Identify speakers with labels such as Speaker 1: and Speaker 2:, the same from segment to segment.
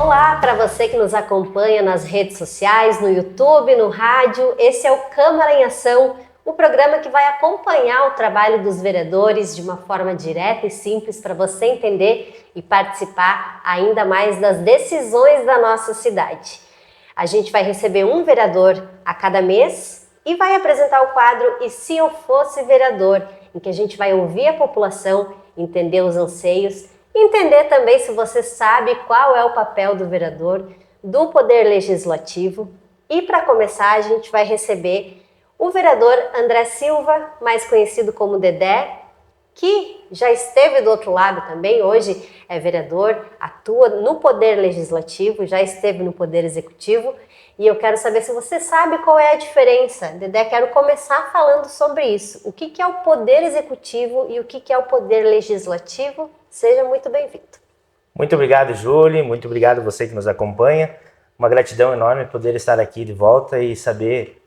Speaker 1: Olá para você que nos acompanha nas redes sociais, no YouTube, no rádio. Esse é o Câmara em Ação, o programa que vai acompanhar o trabalho dos vereadores de uma forma direta e simples para você entender e participar ainda mais das decisões da nossa cidade. A gente vai receber um vereador a cada mês e vai apresentar o quadro E Se Eu Fosse Vereador, em que a gente vai ouvir a população, entender os anseios, entender também se você sabe qual é o papel do vereador, do Poder Legislativo. E para começar, a gente vai receber o vereador André Silva, mais conhecido como Dedé, que já esteve do outro lado também, hoje é vereador, atua no Poder Legislativo, já esteve no Poder Executivo. E eu quero saber se você sabe qual é a diferença. Dedé, quero começar falando sobre isso. O que é o Poder Executivo e o que é o Poder Legislativo? Seja muito bem-vindo.
Speaker 2: Muito obrigado, Júlia. Muito obrigado a você que nos acompanha. Uma gratidão enorme poder estar aqui de volta e saber,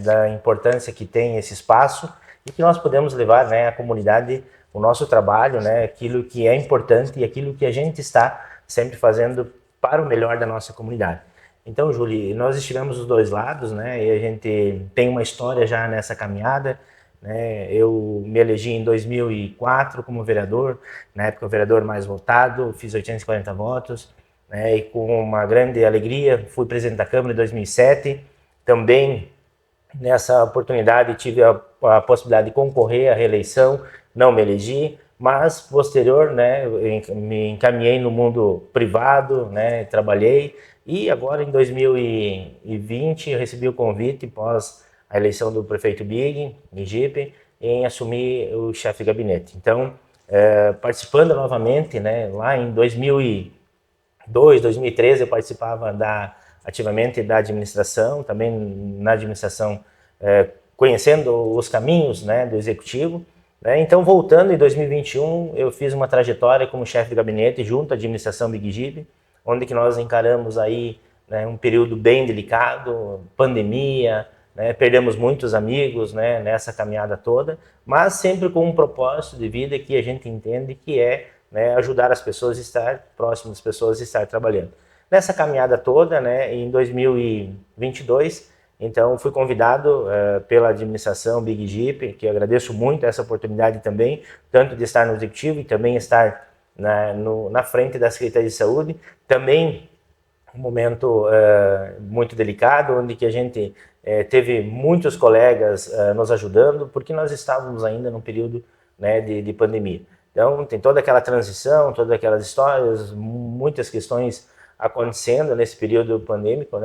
Speaker 2: da importância que tem esse espaço e que nós podemos levar, à comunidade o nosso trabalho, aquilo que é importante e aquilo que a gente está sempre fazendo para o melhor da nossa comunidade. Então, Júlia, nós estivemos dos dois lados, e a gente tem uma história já nessa caminhada. Eu me elegi em 2004 como vereador, na época o vereador mais votado, fiz 840 votos, e com uma grande alegria fui presidente da Câmara em 2007. Também nessa oportunidade tive a possibilidade de concorrer à reeleição, não me elegi, mas posterior, me encaminhei no mundo privado, trabalhei, e agora em 2020 eu recebi o convite pós a eleição do prefeito Bigipe, em assumir o chefe de gabinete. Então, participando novamente, lá em 2002, 2013 eu participava ativamente da administração, também na administração, conhecendo os caminhos do executivo. Então, voltando em 2021, eu fiz uma trajetória como chefe de gabinete junto à administração Bigipe, onde que nós encaramos aí um período bem delicado, pandemia, perdemos muitos amigos nessa caminhada toda, mas sempre com um propósito de vida que a gente entende que é ajudar as pessoas a estar próximas das pessoas e estar trabalhando. Nessa caminhada toda, em 2022, então fui convidado pela administração Bigipe, que eu agradeço muito essa oportunidade também, tanto de estar no executivo e também estar na frente da Secretaria de Saúde, também um momento muito delicado, onde que a gente teve muitos colegas nos ajudando, porque nós estávamos ainda num período de pandemia. Então, tem toda aquela transição, todas aquelas histórias, muitas questões acontecendo nesse período pandêmico,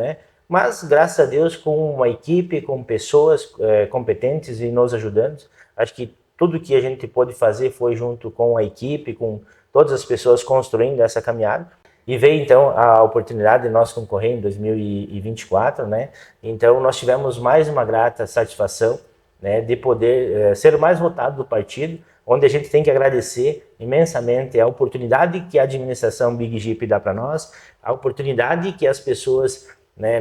Speaker 2: mas, graças a Deus, com uma equipe, com pessoas competentes e nos ajudando. Acho que tudo que a gente pôde fazer foi junto com a equipe, com todas as pessoas construindo essa caminhada. E veio, então, a oportunidade de nós concorrer em 2024, Então, nós tivemos mais uma grata satisfação, de poder ser o mais votado do partido, onde a gente tem que agradecer imensamente a oportunidade que a administração Bigipe dá para nós, a oportunidade que as pessoas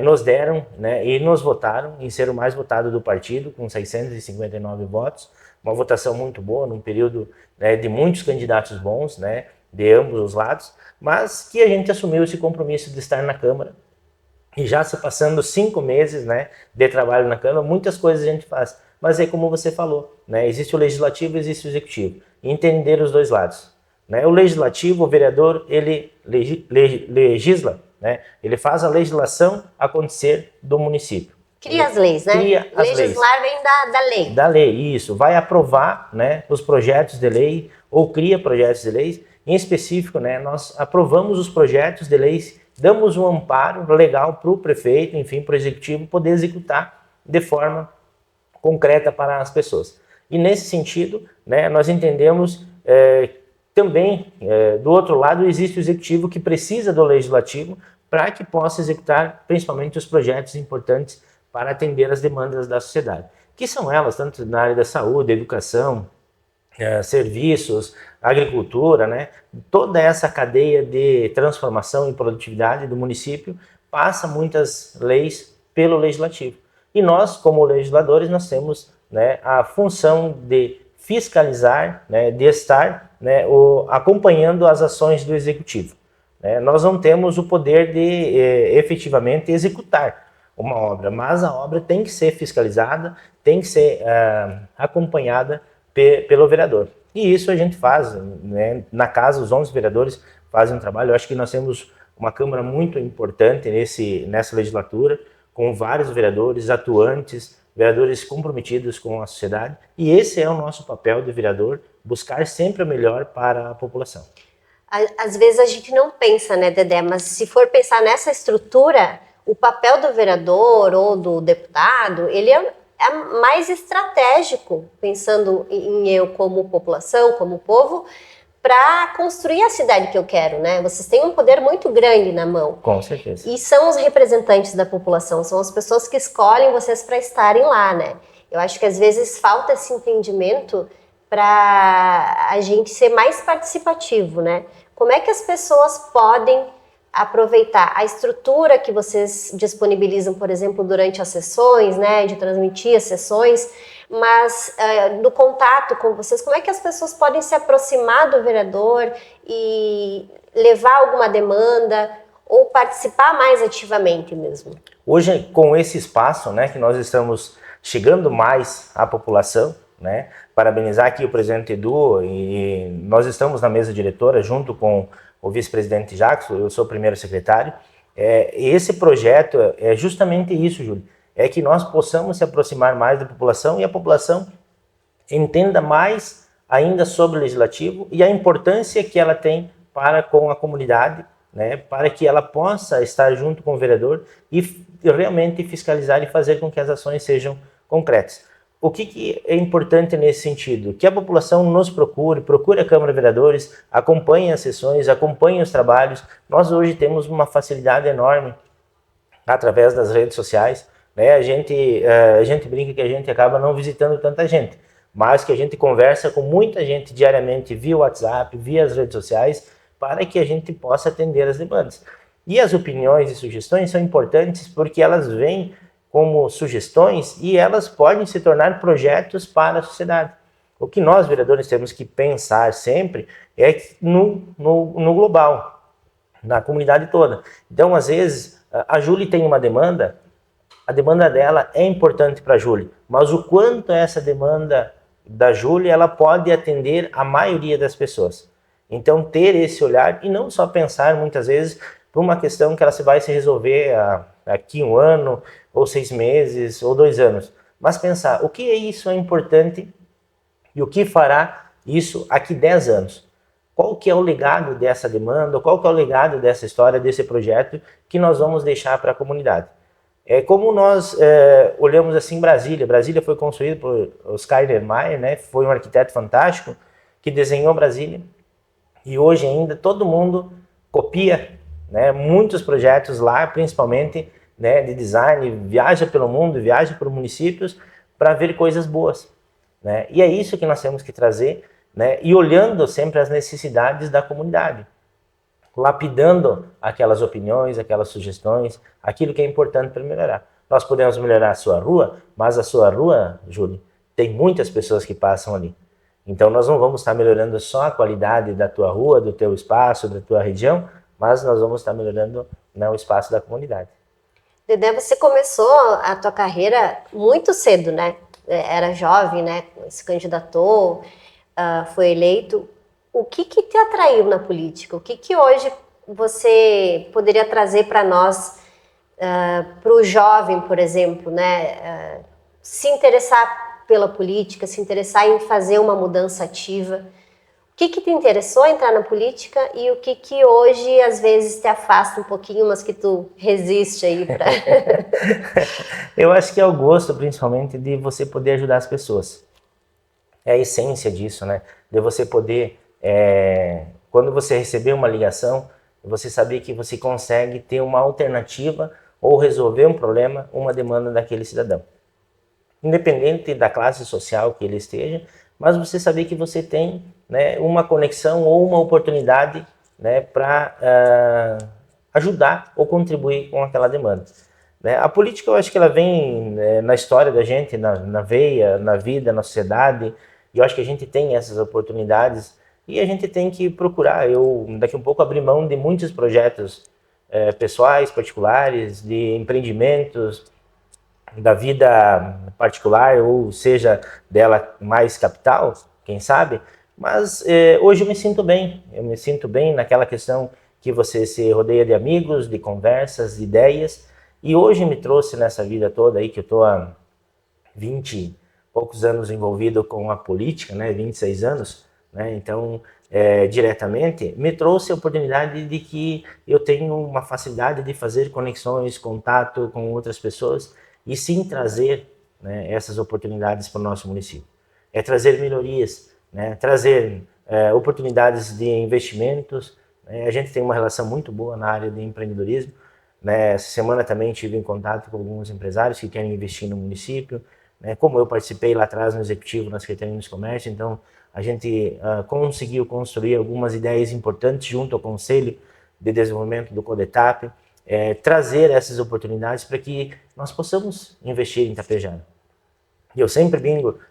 Speaker 2: nos deram e nos votaram em ser o mais votado do partido, com 659 votos, uma votação muito boa, num período de muitos candidatos bons, de ambos os lados, mas que a gente assumiu esse compromisso de estar na Câmara. E já se passando 5 meses de trabalho na Câmara, muitas coisas a gente faz. Mas é como você falou, existe o Legislativo, existe o Executivo. Entender os dois lados. O Legislativo, o vereador, ele legisla, ele faz a legislação acontecer do município.
Speaker 1: Cria as leis,
Speaker 2: Cria as
Speaker 1: Legislar
Speaker 2: leis.
Speaker 1: Vem da lei.
Speaker 2: Da lei, isso. Vai aprovar os projetos de lei ou cria projetos de lei. Em específico, nós aprovamos os projetos de leis, damos um amparo legal para o prefeito, enfim, para o executivo poder executar de forma concreta para as pessoas. E nesse sentido, nós entendemos também, do outro lado, existe o executivo que precisa do legislativo para que possa executar principalmente os projetos importantes para atender as demandas da sociedade, que são elas, tanto na área da saúde, educação, serviços, agricultura, toda essa cadeia de transformação e produtividade do município passa muitas leis pelo legislativo. E nós, como legisladores, nós temos a função de fiscalizar, de estar acompanhando as ações do executivo. nós não temos o poder de efetivamente executar uma obra, mas a obra tem que ser fiscalizada, tem que ser acompanhada pelo vereador. E isso a gente faz, né? Na casa, os 11 vereadores fazem um trabalho. Eu acho que nós temos uma Câmara muito importante nessa legislatura, com vários vereadores atuantes, vereadores comprometidos com a sociedade, e esse é o nosso papel de vereador, buscar sempre o melhor para a população.
Speaker 1: Às vezes a gente não pensa, né, Dedé, mas se for pensar nessa estrutura, o papel do vereador ou do deputado, ele é mais estratégico, pensando em eu como população, como povo, para construir a cidade que eu quero, né? Vocês têm um poder muito grande na mão.
Speaker 2: Com certeza.
Speaker 1: E são os representantes da população, são as pessoas que escolhem vocês para estarem lá, né? Eu acho que às vezes falta esse entendimento para a gente ser mais participativo, né? Como é que as pessoas podem aproveitar a estrutura que vocês disponibilizam, por exemplo, durante as sessões, né, de transmitir as sessões, mas no contato com vocês, como é que as pessoas podem se aproximar do vereador e levar alguma demanda ou participar mais ativamente mesmo?
Speaker 2: Hoje, com esse espaço, né, que nós estamos chegando mais à população, né, parabenizar aqui o presidente Edu, e nós estamos na mesa diretora junto com o vice-presidente Jackson, eu sou o primeiro secretário. Esse projeto é justamente isso, Júlio, é que nós possamos se aproximar mais da população e a população entenda mais ainda sobre o legislativo e a importância que ela tem para com a comunidade, né, para que ela possa estar junto com o vereador e realmente fiscalizar e fazer com que as ações sejam concretas. O que é importante nesse sentido? Que a população nos procure a Câmara de Vereadores, acompanhe as sessões, acompanhe os trabalhos. Nós hoje temos uma facilidade enorme através das redes sociais, né? A gente brinca que a gente acaba não visitando tanta gente, mas que a gente conversa com muita gente diariamente via WhatsApp, via as redes sociais, para que a gente possa atender as demandas. E as opiniões e sugestões são importantes porque elas vêm como sugestões e elas podem se tornar projetos para a sociedade. O que nós, vereadores, temos que pensar sempre é no global, na comunidade toda. Então, às vezes, a Júlia tem uma demanda, a demanda dela é importante para a Júlia, mas o quanto essa demanda da Júlia ela pode atender a maioria das pessoas. Então, ter esse olhar e não só pensar, muitas vezes, por uma questão que ela vai se resolver aqui 1 ano, ou 6 meses, ou 2 anos. Mas pensar, o que isso é importante e o que fará isso aqui 10 anos? Qual que é o legado dessa demanda, qual que é o legado dessa história, desse projeto que nós vamos deixar para a comunidade? É como nós olhamos assim Brasília. Brasília foi construída por Oscar Niemeyer, né? Foi um arquiteto fantástico que desenhou Brasília. E hoje ainda todo mundo copia, né, muitos projetos lá, principalmente, né, de design, viaja pelo mundo, viaja por municípios para ver coisas boas, né? E é isso que nós temos que trazer, né, e olhando sempre as necessidades da comunidade, lapidando aquelas opiniões, aquelas sugestões, aquilo que é importante para melhorar. Nós podemos melhorar a sua rua, mas a sua rua, Júlio, tem muitas pessoas que passam ali. Então nós não vamos estar melhorando só a qualidade da tua rua, do teu espaço, da tua região, mas nós vamos estar melhorando, né, o espaço da comunidade.
Speaker 1: Dedé, você começou a tua carreira muito cedo, né? Era jovem, né? Se candidatou, foi eleito. O que te atraiu na política? O que hoje você poderia trazer para nós, para o jovem, por exemplo, né? Se interessar pela política, se interessar em fazer uma mudança ativa. O que te interessou entrar na política e o que hoje às vezes te afasta um pouquinho, mas que tu resiste aí para...
Speaker 2: Eu acho que é o gosto, principalmente, de você poder ajudar as pessoas. É a essência disso, né? De você poder, quando você receber uma ligação, você saber que você consegue ter uma alternativa ou resolver um problema, uma demanda daquele cidadão. Independente da classe social que ele esteja, mas você saber que você tem, né, uma conexão ou uma oportunidade, né, para ajudar ou contribuir com aquela demanda. Né? A política, eu acho que ela vem, na história da gente, na veia, na vida, na sociedade, e eu acho que a gente tem essas oportunidades E a gente tem que procurar, eu daqui a um pouco abrir mão de muitos projetos pessoais, particulares, de empreendimentos, da vida particular, ou seja, dela mais capital, quem sabe, mas hoje eu me sinto bem naquela questão que você se rodeia de amigos, de conversas, de ideias, e hoje me trouxe nessa vida toda aí, que eu estou há 20 e poucos anos envolvido com a política, né, 26 anos, né, então diretamente, me trouxe a oportunidade de que eu tenho uma facilidade de fazer conexões, contato com outras pessoas, e sim trazer, né, essas oportunidades para o nosso município. É trazer melhorias, né, trazer oportunidades de investimentos. A gente tem uma relação muito boa na área de empreendedorismo. Né? Essa semana também tive em contato com alguns empresários que querem investir no município. Né? Como eu participei lá atrás no executivo, na Secretaria de Comércio, então a gente conseguiu construir algumas ideias importantes junto ao Conselho de Desenvolvimento do CODETAP, trazer essas oportunidades para que nós possamos investir em Tapejara. E eu sempre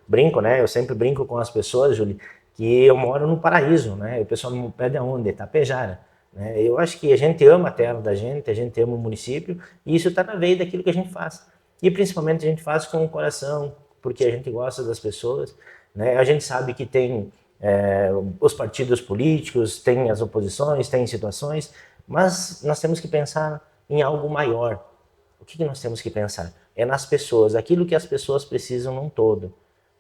Speaker 2: brinco, né? Eu sempre brinco com as pessoas, Júlio, que eu moro no paraíso, né? E o pessoal me pede aonde? Tapejara. Né? Eu acho que a gente ama a terra da gente, a gente ama o município, e isso está na veia daquilo que a gente faz. E principalmente a gente faz com o coração, porque a gente gosta das pessoas, né? A gente sabe que tem os partidos políticos, tem as oposições, tem situações, mas nós temos que pensar em algo maior. O que nós temos que pensar? É nas pessoas, aquilo que as pessoas precisam num todo,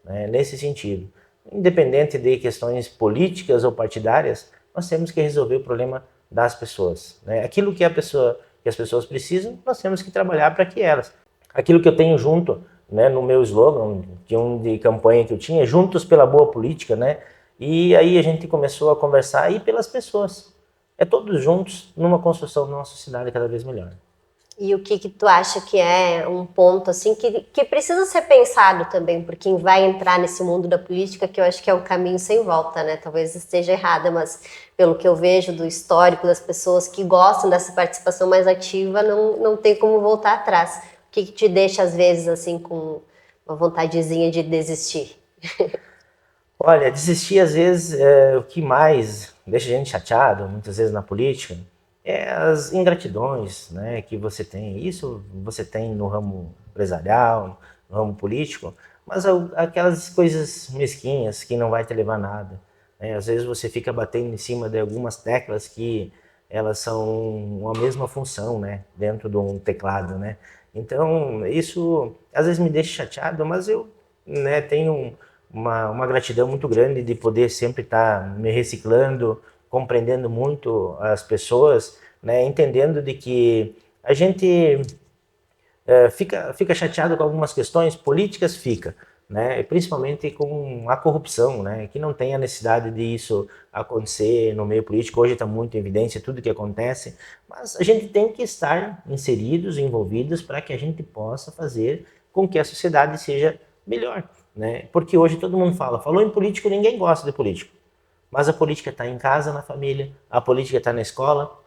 Speaker 2: né? Nesse sentido. Independente de questões políticas ou partidárias, nós temos que resolver o problema das pessoas. Né? Aquilo que as pessoas precisam, nós temos que trabalhar para que elas. Aquilo que eu tenho junto, né, no meu slogan, de campanha que eu tinha, juntos pela boa política, né? E aí a gente começou a conversar aí pelas pessoas. É todos juntos numa construção da nossa cidade cada vez melhor.
Speaker 1: E o que tu acha que é um ponto assim que precisa ser pensado também por quem vai entrar nesse mundo da política, que eu acho que é um caminho sem volta, né? Talvez esteja errada, mas pelo que eu vejo do histórico das pessoas que gostam dessa participação mais ativa, não tem como voltar atrás. O que te deixa às vezes assim com uma vontadezinha de desistir?
Speaker 2: Olha, desistir às vezes o que mais deixa a gente chateado, muitas vezes na política, as ingratidões, né, que você tem. Isso você tem no ramo empresarial, no ramo político, mas aquelas coisas mesquinhas que não vai te levar a nada. Né? Às vezes você fica batendo em cima de algumas teclas que elas são a mesma função, né, dentro de um teclado, né? Então isso às vezes me deixa chateado, mas eu, né, tenho uma gratidão muito grande de poder sempre estar me reciclando, compreendendo muito as pessoas, né, entendendo de que a gente fica chateado com algumas questões políticas, né, principalmente com a corrupção, né, que não tem a necessidade disso acontecer no meio político. Hoje está muito em evidência tudo que acontece, mas a gente tem que estar inseridos, envolvidos, para que a gente possa fazer com que a sociedade seja melhor. Né? Porque hoje todo mundo falou em político, ninguém gosta de político. Mas a política está em casa, na família, a política está na escola,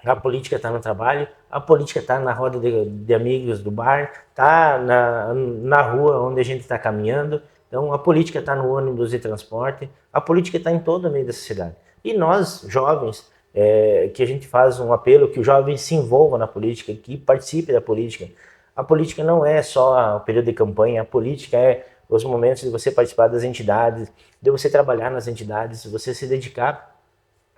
Speaker 2: a política está no trabalho, a política está na roda de amigos do bar, está na rua onde a gente está caminhando. Então a política está no ônibus de transporte, a política está em todo o meio da sociedade. E nós, jovens, que a gente faz um apelo que o jovem se envolva na política, que participe da política. A política não é só o período de campanha, a política é os momentos de você participar das entidades, de você trabalhar nas entidades, de você se dedicar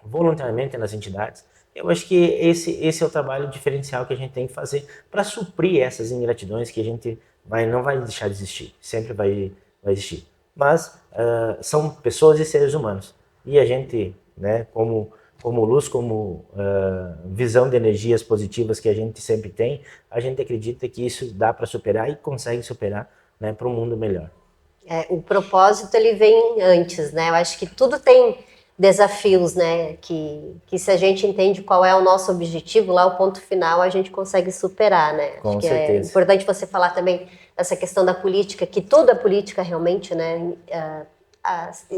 Speaker 2: voluntariamente nas entidades. Eu acho que esse é o trabalho diferencial que a gente tem que fazer para suprir essas ingratidões que a gente não vai deixar de existir, sempre vai existir. Mas são pessoas e seres humanos. E a gente, né, como luz, como visão de energias positivas que a gente sempre tem, a gente acredita que isso dá para superar e consegue superar, né, para um mundo melhor.
Speaker 1: O propósito ele vem antes, né? Eu acho que tudo tem desafios, né? Que se a gente entende qual é o nosso objetivo, lá o ponto final a gente consegue superar, né?
Speaker 2: Com
Speaker 1: acho
Speaker 2: certeza.
Speaker 1: Que é importante você falar também dessa questão da política, que tudo é política realmente, né?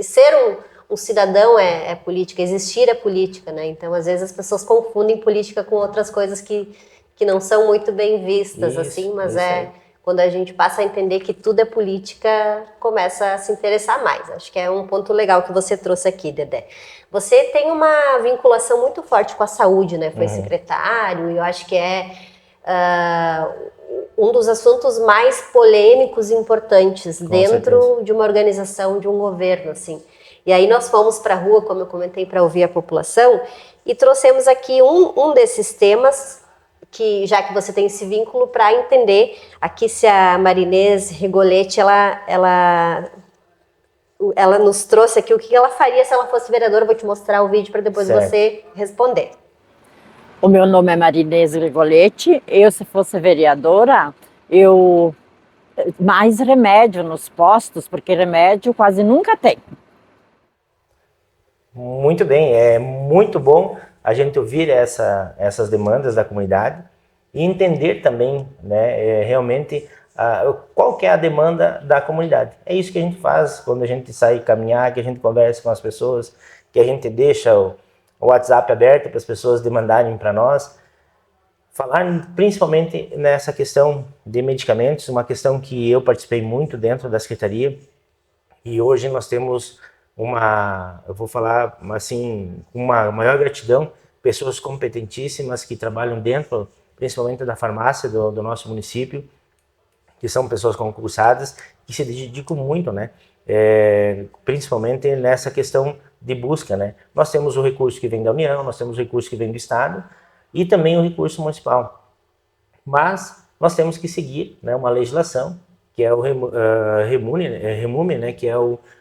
Speaker 1: Ser um cidadão é política, existir é política, né? Então às vezes as pessoas confundem política com outras coisas que não são muito bem vistas,
Speaker 2: Isso,
Speaker 1: assim, mas quando a gente passa a entender que tudo é política, começa a se interessar mais. Acho que é um ponto legal que você trouxe aqui, Dedé. Você tem uma vinculação muito forte com a saúde, né? Foi secretário, e eu acho que é um dos assuntos mais polêmicos e importantes dentro de uma organização, de um governo, assim. E aí nós fomos para a rua, como eu comentei, para ouvir a população, e trouxemos aqui um desses temas, que já que você tem esse vínculo, para entender aqui se a Marinês Rigolete, ela nos trouxe aqui o que ela faria se ela fosse vereadora. Eu vou te mostrar o vídeo para depois você responder.
Speaker 3: O meu nome é Marinês Rigolete. Eu, se fosse vereadora, mais remédio nos postos, porque remédio quase nunca tem.
Speaker 2: Muito bem, é muito bom a gente ouvir essas demandas da comunidade e entender também, né, realmente qual que é a demanda da comunidade. É isso que a gente faz quando a gente sai caminhar, que a gente conversa com as pessoas, que a gente deixa o WhatsApp aberto para as pessoas demandarem para nós. Falar principalmente nessa questão de medicamentos, uma questão que eu participei muito dentro da Secretaria, e hoje nós temos eu vou falar assim, uma maior gratidão, pessoas competentíssimas que trabalham dentro, principalmente da farmácia do nosso município, que são pessoas concursadas, que se dedicam muito, né? Principalmente nessa questão de busca, né? Nós temos o recurso que vem da União, nós temos o recurso que vem do Estado e também o recurso municipal. Mas nós temos que seguir, né, uma legislação, que é o REMUME, né, que é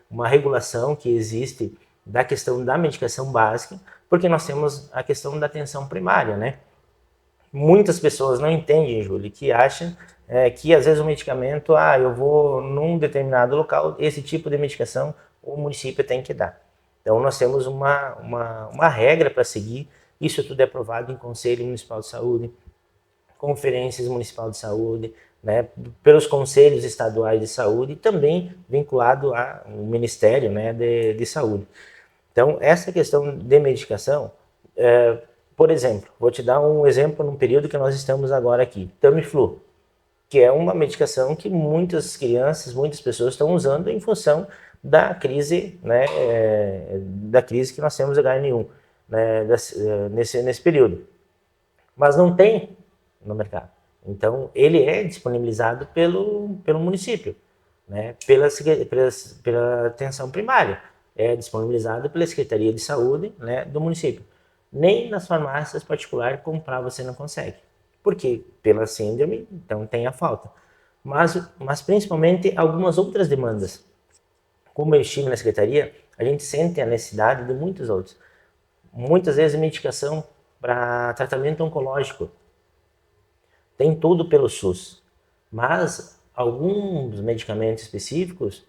Speaker 2: uma regulação que existe da questão da medicação básica, porque nós temos a questão da atenção primária, né? Muitas pessoas não entendem, Júlia, que acham que às vezes o medicamento, eu vou num determinado local, esse tipo de medicação o município tem que dar. Então nós temos uma regra para seguir, isso tudo é aprovado em Conselho Municipal de Saúde, conferências municipal de saúde, né, pelos conselhos estaduais de saúde e também vinculado ao Ministério, né, de Saúde. Então, essa questão de medicação, por exemplo, vou te dar um exemplo num período que nós estamos agora aqui, Tamiflu, que é uma medicação que muitas crianças, muitas pessoas estão usando em função da crise, né, da crise que nós temos H1N1, né, nesse período. Mas não tem no mercado. Então, ele é disponibilizado pelo município, né, pela atenção primária. É disponibilizado pela Secretaria de Saúde, né, do município. Nem nas farmácias particulares comprar você não consegue. Por quê? Pela síndrome, então tem a falta. Mas principalmente algumas outras demandas. Como eu estive na Secretaria, a gente sente a necessidade de muitos outros. Muitas vezes medicação para tratamento oncológico. Tem tudo pelo SUS, mas alguns medicamentos específicos,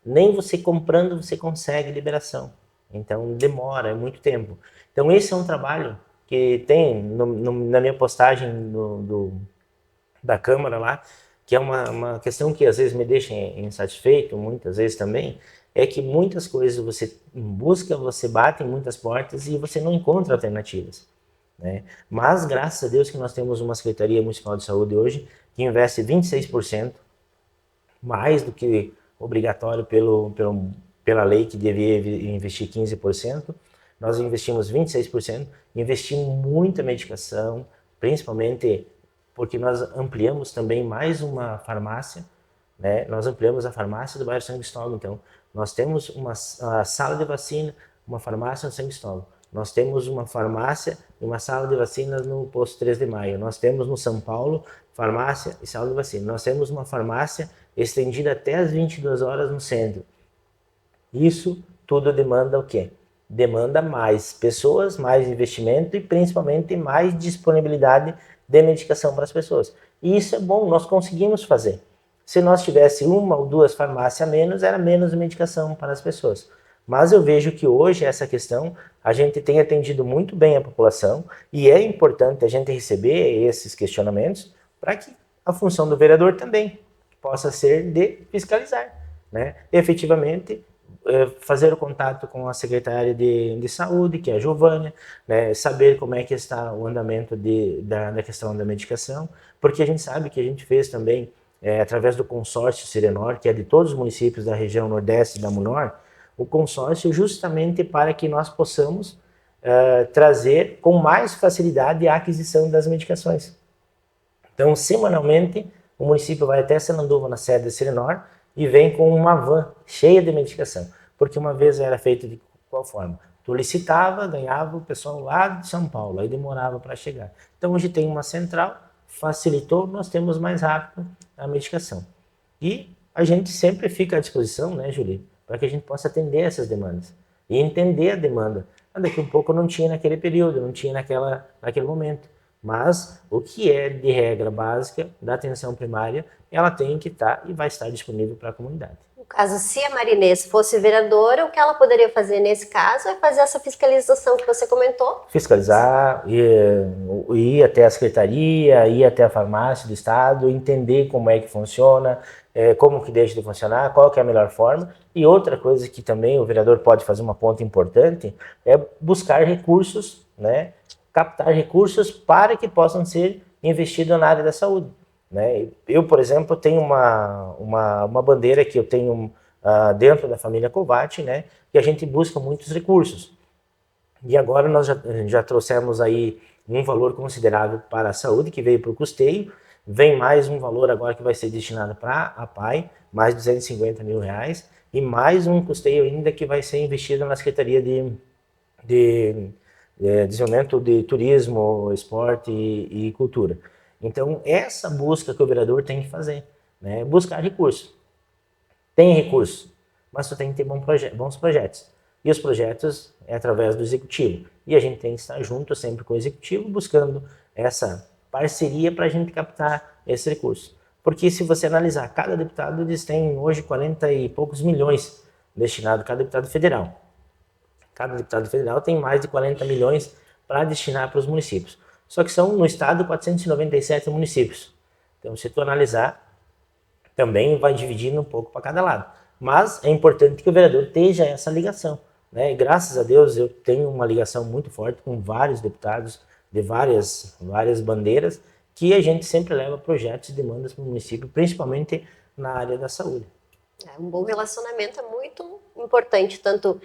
Speaker 2: nem você comprando você consegue liberação. Então demora, é muito tempo. Então esse é um trabalho que tem na minha postagem da Câmara lá, que é uma questão que às vezes me deixa insatisfeito, muitas vezes também, é que muitas coisas você busca, você bate em muitas portas e você não encontra alternativas. Né? Mas graças a Deus que nós temos uma Secretaria Municipal de Saúde hoje que investe 26%, mais do que obrigatório pela lei que devia investir 15%. Nós investimos 26%, investimos muita medicação, principalmente porque nós ampliamos também mais uma farmácia, né? Nós ampliamos a farmácia do bairro São Cristóvão, então nós temos uma sala de vacina, uma farmácia no São Cristóvão. Nós temos uma farmácia e uma sala de vacinas no posto 3 de Maio. Nós temos no São Paulo farmácia e sala de vacina. Nós temos uma farmácia estendida até as 22 horas no centro. Isso tudo demanda o quê? Demanda mais pessoas, mais investimento e principalmente mais disponibilidade de medicação para as pessoas. E isso é bom, nós conseguimos fazer. Se nós tivesse uma ou duas farmácias a menos, era menos medicação para as pessoas. Mas eu vejo que hoje essa questão, a gente tem atendido muito bem a população e é importante a gente receber esses questionamentos para que a função do vereador também possa ser de fiscalizar, né? Efetivamente, fazer o contato com a secretária de saúde, que é a Giovânia, né? Saber como é que está o andamento da questão da medicação, porque a gente sabe que a gente fez também através do consórcio Serenor, que é de todos os municípios da região Nordeste e da Munor, o consórcio justamente para que nós possamos trazer com mais facilidade a aquisição das medicações. Então, semanalmente, o município vai até Sananduva, na sede da Serenor, e vem com uma van cheia de medicação. Porque uma vez era feito de qual forma? Tu licitava, ganhava o pessoal lá de São Paulo, aí demorava para chegar. Então, hoje tem uma central, facilitou, nós temos mais rápido a medicação. E a gente sempre fica à disposição, né, Julie, para que a gente possa atender essas demandas e entender a demanda. Daqui a um pouco não tinha naquele período, não tinha naquele momento. Mas o que é de regra básica da atenção primária, ela tem que estar e vai estar disponível para a comunidade.
Speaker 1: No caso, se a Marinês fosse vereadora, o que ela poderia fazer nesse caso é fazer essa fiscalização que você comentou?
Speaker 2: Fiscalizar, ir até a secretaria, ir até a farmácia do estado, entender como é que funciona, como que deixa de funcionar, qual que é a melhor forma. E outra coisa que também o vereador pode fazer uma ponta importante é buscar recursos, né? Captar recursos para que possam ser investidos na área da saúde. Né? Eu, por exemplo, tenho uma bandeira que eu tenho dentro da família Covatti, né? Que a gente busca muitos recursos. E agora nós já trouxemos aí um valor considerável para a saúde, que veio para o custeio, vem mais um valor agora que vai ser destinado para a PAI, mais R$250 mil, e mais um custeio ainda que vai ser investido na Secretaria de Desenvolvimento de Turismo, Esporte e Cultura. Então, essa busca que o vereador tem que fazer, né? Buscar recursos. Tem recurso, mas tu tem que ter bons projetos. E os projetos é através do executivo. E a gente tem que estar junto sempre com o executivo, buscando essa parceria para a gente captar esse recurso. Porque se você analisar, cada deputado, eles têm hoje 40 e poucos milhões destinados, cada deputado federal. Cada deputado federal tem mais de 40 milhões para destinar para os municípios. Só que são, no estado, 497 municípios. Então, se tu analisar, também vai dividindo um pouco para cada lado. Mas é importante que o vereador esteja essa ligação. Né? E graças a Deus, eu tenho uma ligação muito forte com vários deputados de várias bandeiras, que a gente sempre leva projetos e demandas para o município, principalmente na área da saúde.
Speaker 1: Um bom relacionamento é muito importante, tanto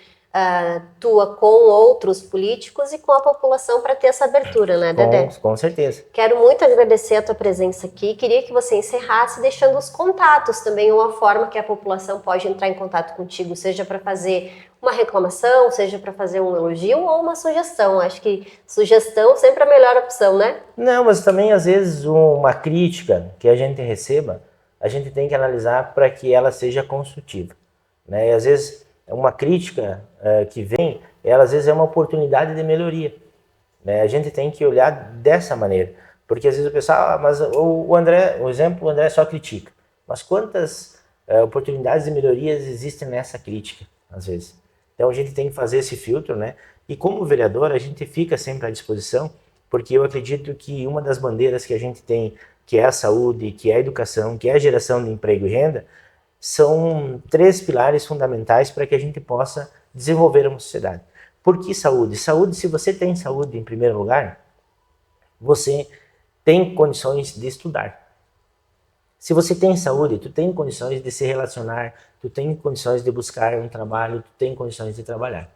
Speaker 1: tua com outros políticos e com a população para ter essa abertura, né, Dedé?
Speaker 2: Com certeza.
Speaker 1: Quero muito agradecer a tua presença aqui. Queria que você encerrasse deixando os contatos também, uma forma que a população pode entrar em contato contigo, seja para fazer uma reclamação, seja para fazer um elogio ou uma sugestão. Acho que sugestão sempre é a melhor opção, né?
Speaker 2: Não, mas também às vezes uma crítica que a gente receba, a gente tem que analisar para que ela seja construtiva, né? E às vezes uma crítica que vem, ela às vezes é uma oportunidade de melhoria, né? A gente tem que olhar dessa maneira, porque às vezes o pessoal, mas o André só critica, mas quantas oportunidades de melhorias existem nessa crítica, às vezes? Então a gente tem que fazer esse filtro, né? E como vereador a gente fica sempre à disposição, porque eu acredito que uma das bandeiras que a gente tem, que é a saúde, que é a educação, que é a geração de emprego e renda, são 3 pilares fundamentais para que a gente possa desenvolver uma sociedade. Por que saúde? Saúde, se você tem saúde em primeiro lugar, você tem condições de estudar. Se você tem saúde, tu tem condições de se relacionar, tu tem condições de buscar um trabalho, tu tem condições de trabalhar.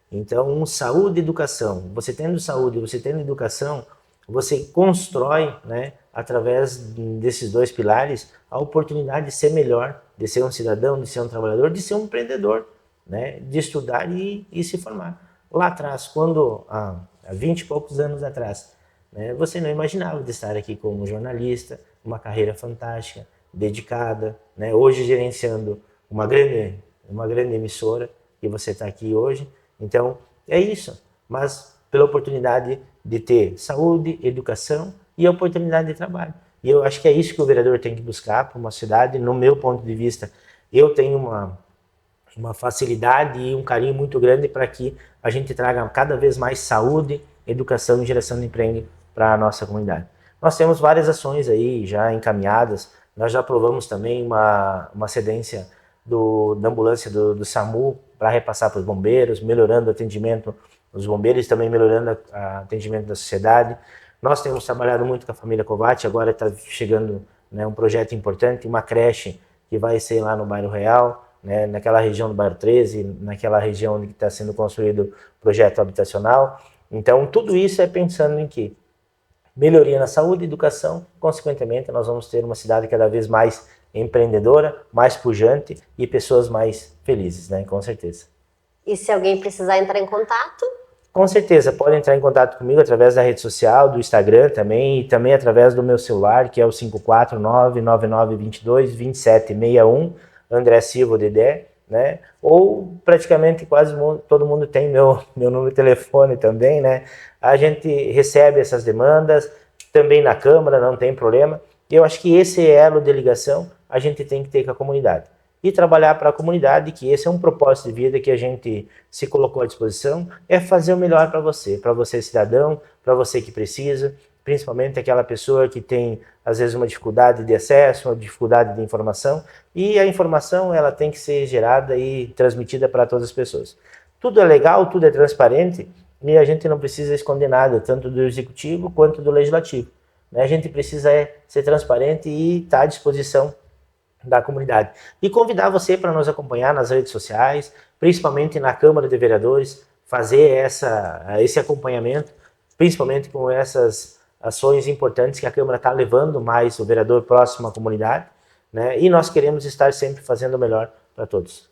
Speaker 2: Então, saúde e educação. Você tendo saúde, você tendo educação, você constrói, né, através desses 2 pilares, a oportunidade de ser melhor, de ser um cidadão, de ser um trabalhador, de ser um empreendedor, né, de estudar e se formar. Lá atrás, há 20 e poucos anos atrás, né, você não imaginava de estar aqui como jornalista, uma carreira fantástica, dedicada, né, hoje gerenciando uma grande emissora, que você está aqui hoje. Então, é isso, mas pela oportunidade de ter saúde, educação e a oportunidade de trabalho. E eu acho que é isso que o vereador tem que buscar para uma cidade. No meu ponto de vista, eu tenho uma facilidade e um carinho muito grande para que a gente traga cada vez mais saúde, educação e geração de emprego para a nossa comunidade. Nós temos várias ações aí já encaminhadas. Nós já aprovamos também uma cedência da ambulância do SAMU para repassar para os bombeiros, melhorando o atendimento dos bombeiros, também melhorando o atendimento da sociedade. Nós temos trabalhado muito com a família Covatti, agora está chegando né, um projeto importante, uma creche que vai ser lá no bairro Real, né, naquela região do bairro 13, naquela região onde está sendo construído o projeto habitacional. Então, tudo isso é pensando em quê? Melhoria na saúde e educação, consequentemente, nós vamos ter uma cidade cada vez mais empreendedora, mais pujante e pessoas mais felizes, né? Com certeza.
Speaker 1: E se alguém precisar entrar em contato?
Speaker 2: Com certeza, pode entrar em contato comigo através da rede social, do Instagram também, e também através do meu celular, que é o 549-9922-2761, André Silva Dedé, né? Ou praticamente quase todo mundo tem meu número de telefone também, né? A gente recebe essas demandas, também na Câmara, não tem problema. E eu acho que esse elo de ligação a gente tem que ter com a comunidade. E trabalhar para a comunidade, que esse é um propósito de vida que a gente se colocou à disposição, é fazer o melhor para você cidadão, para você que precisa, principalmente aquela pessoa que tem, às vezes, uma dificuldade de acesso, uma dificuldade de informação, e a informação ela tem que ser gerada e transmitida para todas as pessoas. Tudo é legal, tudo é transparente, e a gente não precisa esconder nada, tanto do executivo quanto do legislativo. A gente precisa ser transparente e estar à disposição da comunidade. E convidar você para nos acompanhar nas redes sociais, principalmente na Câmara de Vereadores, fazer esse acompanhamento, principalmente com essas ações importantes que a Câmara está levando mais o vereador próximo à comunidade, né? E nós queremos estar sempre fazendo o melhor para todos.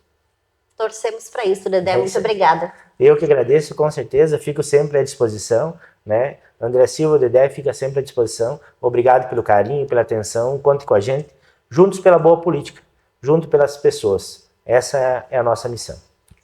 Speaker 1: Torcemos para isso, Dedé. Muito obrigada.
Speaker 2: Eu que agradeço, com certeza, fico sempre à disposição, né? André Silva, Dedé, fica sempre à disposição. Obrigado pelo carinho, pela atenção, conte com a gente. Juntos pela boa política, junto pelas pessoas. Essa é a nossa missão.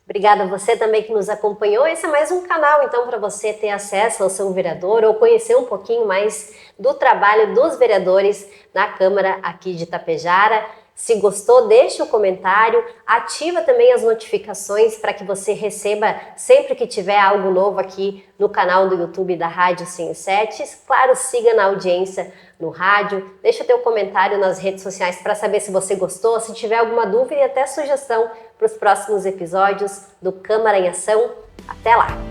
Speaker 1: Obrigada a você também que nos acompanhou. Esse é mais um canal, então, para você ter acesso ao seu vereador ou conhecer um pouquinho mais do trabalho dos vereadores na Câmara aqui de Itapejara. Se gostou, deixe um comentário, ativa também as notificações para que você receba sempre que tiver algo novo aqui no canal do YouTube da Rádio 107. Claro, siga na audiência no rádio, deixa teu comentário nas redes sociais para saber se você gostou, se tiver alguma dúvida e até sugestão para os próximos episódios do Câmara em Ação. Até lá!